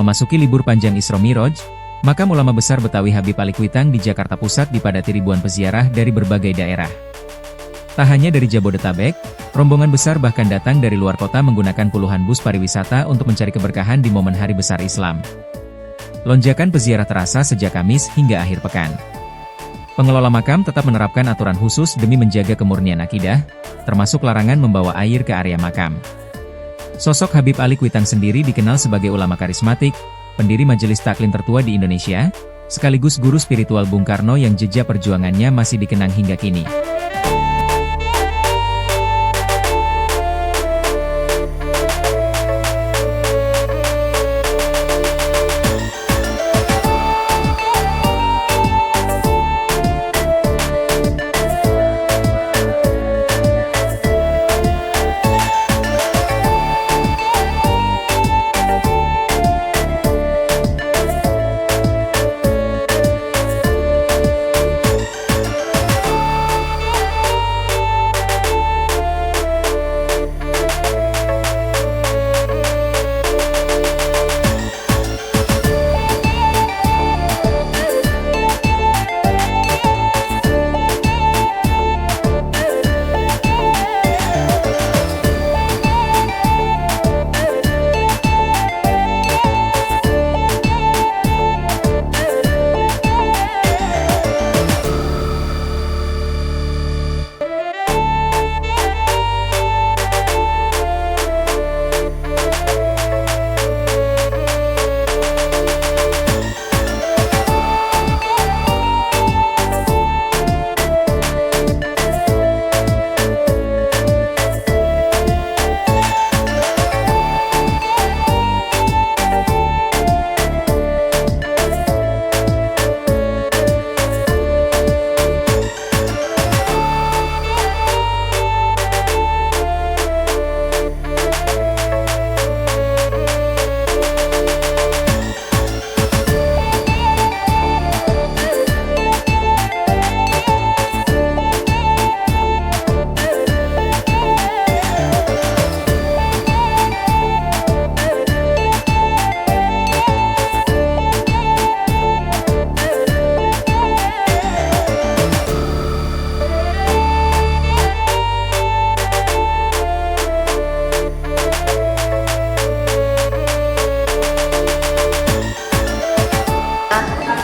Memasuki libur panjang Isra Miraj, makam ulama besar Betawi Habib Ali Kuitang di Jakarta Pusat dipadati ribuan peziarah dari berbagai daerah. Tak hanya dari Jabodetabek, rombongan besar bahkan datang dari luar kota menggunakan puluhan bus pariwisata untuk mencari keberkahan di momen hari besar Islam. Lonjakan peziarah terasa sejak Kamis hingga akhir pekan. Pengelola makam tetap menerapkan aturan khusus demi menjaga kemurnian akidah, termasuk larangan membawa air ke area makam. Sosok Habib Ali Kuitang sendiri dikenal sebagai ulama karismatik, pendiri majelis taklim tertua di Indonesia, sekaligus guru spiritual Bung Karno yang jejak perjuangannya masih dikenang hingga kini.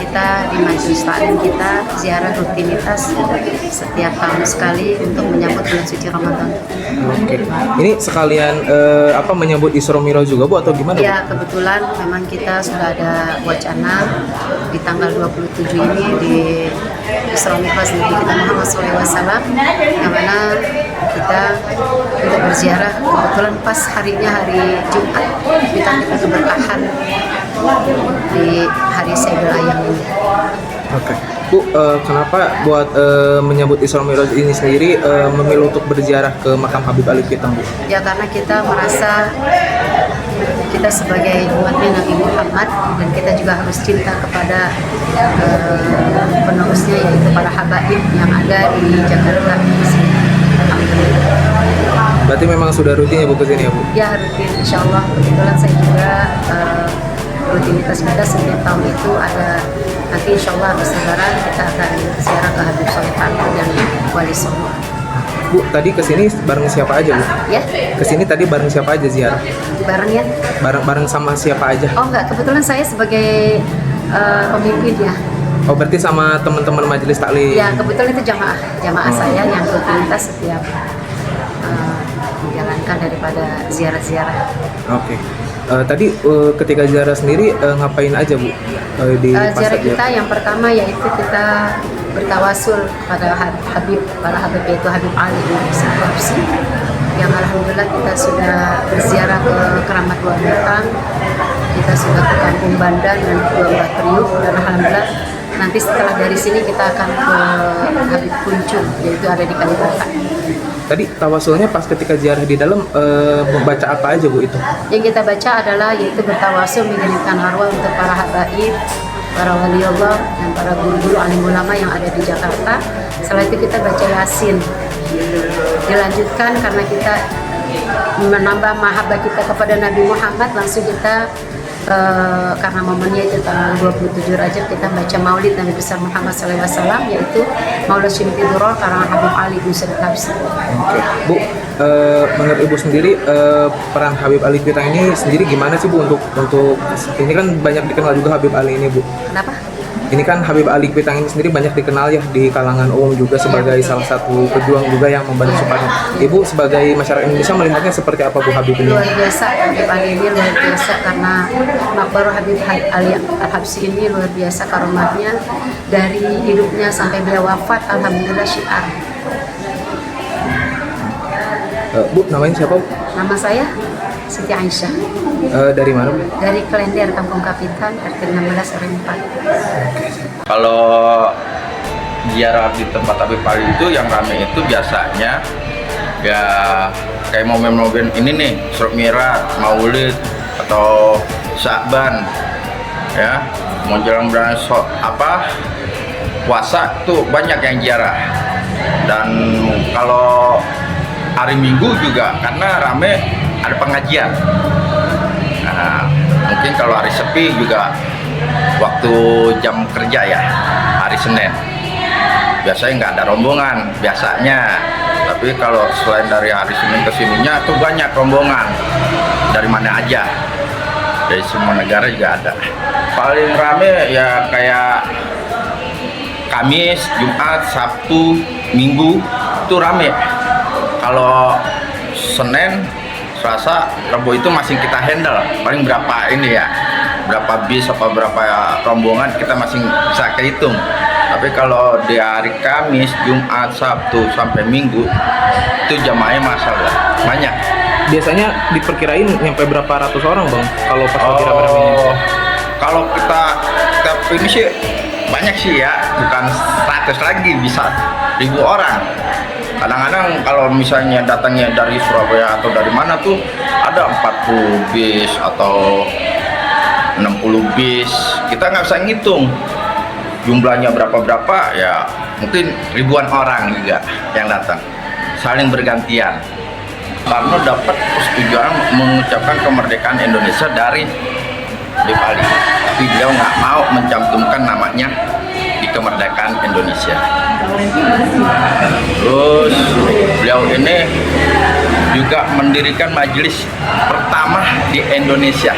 Kita di majelis taklim kita ziarah rutinitas setiap tahun sekali untuk menyambut bulan suci Ramadan. Oke. Ini sekalian menyambut Isra Miraj juga Bu atau gimana? Ya, kebetulan memang kita sudah ada wacana di tanggal 27 ini di Isra Miraj Nabi kita Muhammad SAW, yang mana kita untuk berziarah kebetulan pas harinya hari Jumat, kita keberkahan di hari Sayyidul Ayam ini. Oke. Bu, kenapa buat menyambut Isra Miraj ini sendiri memilih untuk berziarah ke makam Habib Ali Kuitang, Bu? Ya, karena kita merasa kita sebagai umatnya Nabi Muhammad dan kita juga harus cinta kepada penerusnya, yaitu para habaib yang ada di Jakarta. Berarti memang sudah rutin ya Bu kesini ya Bu? Ya, rutin, insya Allah. Kebetulan saya juga rutinitas kita setiap tahun itu ada, nanti insya Allah habis lebaran kita akan ziarah ke Habib Soleh dan Wali Songo. Bu, tadi kesini bareng siapa aja Bu? Ya? Kesini tadi bareng siapa aja ziarah? Bareng ya? Bareng sama siapa aja? Oh enggak, kebetulan saya sebagai pemimpin ya. Oh, berarti sama teman-teman majelis taklim? Ya, kebetulan itu jamaah saya yang rutinitas setiap menjalankan daripada ziarah-ziarah. Oke. Tadi ketika ziarah sendiri ngapain aja Bu? Di ziarah kita yang pertama yaitu kita bertawasul pada para Habib yaitu Habib Ali Kuitang, yang alhamdulillah kita sudah berziarah ke Keramat Dua Bintang, kita sudah ke Kampung Bandan dan ke Mbah Priuk, dan alhamdulillah nanti setelah dari sini kita akan ke Habib Kuncung, yaitu ada di Kalibata. Tadi tawasulnya pas ketika ziarah di dalam membaca apa aja Bu itu? Yang kita baca adalah yaitu bertawasul mengirimkan arwah untuk para habaib, para wali Allah dan para guru-guru alim ulama yang ada di Jakarta. Setelah itu kita baca Yasin. Dilanjutkan karena kita menambah mahabbah kita kepada Nabi Muhammad, langsung kita karena momennya itu tanggal 27 Rajab kita baca Maulid Nabi besar Muhammad SAW, yaitu Maulid Syimti Duror karangan Habib Ali bin Said Habsyi. Oke. Bu, menurut Ibu sendiri peran Habib Ali Kuitang ini sendiri gimana sih Bu untuk ini kan banyak dikenal juga Habib Ali ini Bu. Kenapa? Ini kan Habib Ali Kuitang ini sendiri banyak dikenal ya di kalangan umum juga sebagai salah satu pejuang juga yang membantu Soekarno. Ibu sebagai masyarakat Indonesia melihatnya seperti apa Bu Habib ini? Luar biasa, Habib Ali ini luar biasa karena makbar Habib Ali Al-Habsyi ini luar biasa karomahnya dari hidupnya sampai beliau wafat, alhamdulillah syiar. Bu, namanya siapa Bu? Nama saya Siti Aisyah, Dari mana Bu? dari Klender, Kampung Kapitan, RT 16 RW 4. Kalau ziarah di tempat Habib Ali itu yang rame itu biasanya ya kayak momen-momen ini nih, Isra Mi'raj, Maulid atau Sya'ban ya, menjelang bulan puasa tuh banyak yang ziarah. Dan kalau hari Minggu juga karena rame ada pengajian. Nah, mungkin kalau hari sepi juga waktu jam kerja ya, hari Senin biasanya nggak ada rombongan biasanya, tapi kalau selain dari hari Senin ke sininya tuh banyak rombongan dari mana aja, dari semua negara juga ada. Paling rame ya kayak Kamis, Jumat, Sabtu, Minggu itu rame. Kalau Senin, Selasa, Rabu itu masih kita handle, paling berapa ini ya, berapa bis apa berapa rombongan kita masih bisa kehitung. Tapi kalau di hari Kamis, Jumat, Sabtu sampai Minggu itu jamaahnya masalah banyak. Biasanya diperkirain nyampe berapa ratus orang Bang kalau pas lagi rame-ramenya? Kalau kita ini sih banyak sih ya, bukan 100 lagi, bisa 1000 orang. Kadang-kadang kalau misalnya datangnya dari Surabaya atau dari mana tuh ada 40 bis atau 60 bis, kita nggak bisa ngitung jumlahnya berapa ya, mungkin ribuan orang juga yang datang, saling bergantian. Karena dapat persetujuan mengucapkan kemerdekaan Indonesia dari Habib Ali, tapi beliau nggak mau mencantumkan namanya di kemerdekaan Indonesia. Terus beliau ini juga mendirikan majelis pertama di Indonesia,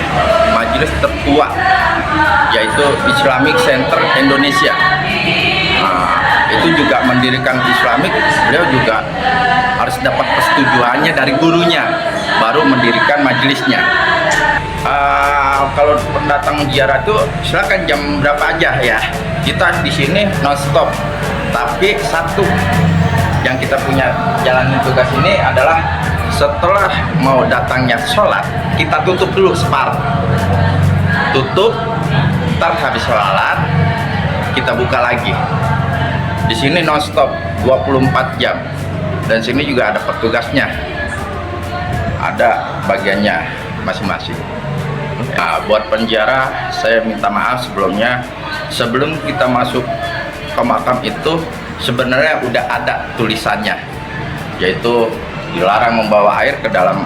majelis tertua, yaitu Islamic Center Indonesia. Nah, itu juga mendirikan Islamic, beliau juga harus dapat persetujuannya dari gurunya, baru mendirikan majelisnya. Kalau pendatang ziarah itu silakan jam berapa aja ya, kita di sini non-stop. Tapi satu yang kita punya jalanin tugas ini adalah setelah mau datangnya sholat, kita tutup dulu separuh, tutup, ntar habis sholat kita buka lagi. Di sini non-stop 24 jam, dan sini juga ada petugasnya, ada bagiannya masing-masing. Nah, buat penjara saya minta maaf sebelumnya, sebelum kita masuk ke makam itu sebenarnya udah ada tulisannya, yaitu dilarang membawa air ke dalam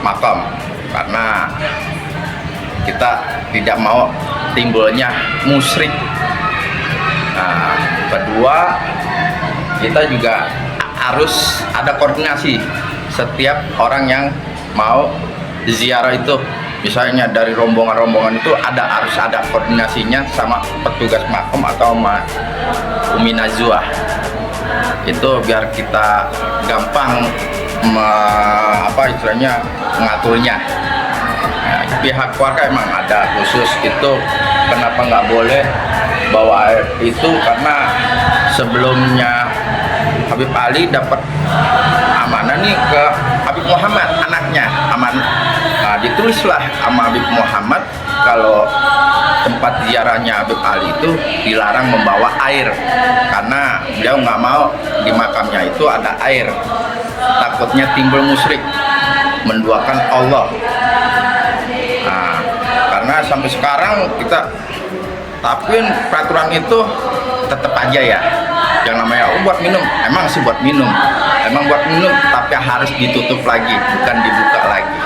makam karena kita tidak mau timbulnya musyrik. Nah, kedua, kita juga harus ada koordinasi setiap orang yang mau ziarah itu. Misalnya dari rombongan-rombongan itu harus ada koordinasinya sama petugas makam atau Umi Najwa. Itu biar kita gampang mengaturnya. Nah, pihak keluarga emang ada khusus itu, kenapa nggak boleh bawa air itu, karena sebelumnya Habib Ali dapat amanah nih ke Habib Muhammad, anaknya amanah. Nah, ditulislah sama Habib Muhammad kalau tempat ziarahnya Habib Ali itu dilarang membawa air, karena beliau nggak mau di makamnya itu ada air, takutnya timbul musyrik, menduakan Allah. Nah, karena sampai sekarang kita tapi peraturan itu tetap aja ya, yang namanya buat minum, emang sih buat minum, tapi harus ditutup lagi, bukan dibuka lagi.